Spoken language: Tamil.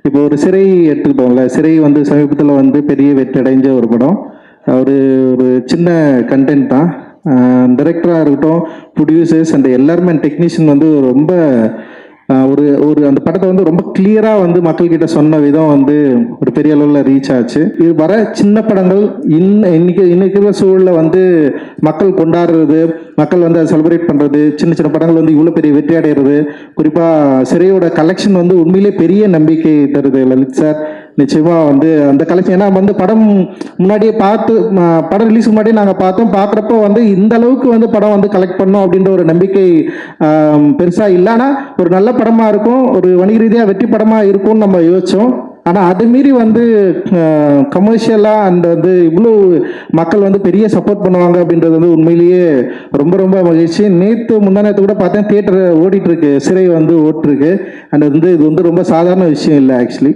இப்போ ஒரு சிறை எடுத்துக்கிட்டோம்ல, சிறை வந்து சமீபத்தில் வந்து பெரிய வெற்றி அடைஞ்ச ஒரு படம். ஒரு ஒரு சின்ன கண்டென்ட் தான். டைரக்டராக இருக்கட்டும், ப்ரொடியூசர்ஸ் அண்ட் எல்லாருமே டெக்னீஷியன் வந்து ரொம்ப ஒரு ஒரு அந்த படத்தை வந்து ரொம்ப கிளியராக வந்து மக்கள்கிட்ட சொன்ன விதம் வந்து ஒரு பெரிய அளவில் ரீச் ஆச்சு. இது வர சின்ன படங்கள் இன்னைக்கு இருக்கிற சூழலில் வந்து மக்கள் கொண்டாடுறது, மக்கள் வந்து அதை செலிப்ரேட் பண்ணுறது, சின்ன சின்ன படங்கள் வந்து இவ்வளோ பெரிய வெற்றி அடைகிறது, குறிப்பாக சிறையோட கலெக்ஷன் வந்து உண்மையிலே பெரிய நம்பிக்கை தருது லலித் சார். நிச்சயமாக வந்து அந்த கலெக்ஷன், ஏன்னா வந்து படம் முன்னாடியே பார்த்து படம் ரிலீஸ் முன்னாடியே நாங்கள் பார்க்குறப்போ வந்து இந்த அளவுக்கு வந்து படம் வந்து கலெக்ட் பண்ணோம் அப்படின்ற ஒரு நம்பிக்கை பெருசாக இல்லைன்னா ஒரு நல்ல படமாக இருக்கும், ஒரு வணிக ரீதியாக வெற்றி படமாக இருக்கும்னு நம்ம யோசித்தோம். ஆனால் அது மீறி வந்து கமர்ஷியலாக அந்த வந்து இவ்வளோ மக்கள் வந்து பெரிய சப்போர்ட் பண்ணுவாங்க அப்படின்றது வந்து உண்மையிலேயே ரொம்ப ரொம்ப மகிழ்ச்சி. முந்தானத்து கூட பார்த்தேன், தியேட்டர் ஓடிட்டுருக்கு, சிறை வந்து ஓட்டிருக்கு. அண்ட் வந்து இது வந்து ரொம்ப சாதாரண விஷயம் இல்லை ஆக்சுவலி.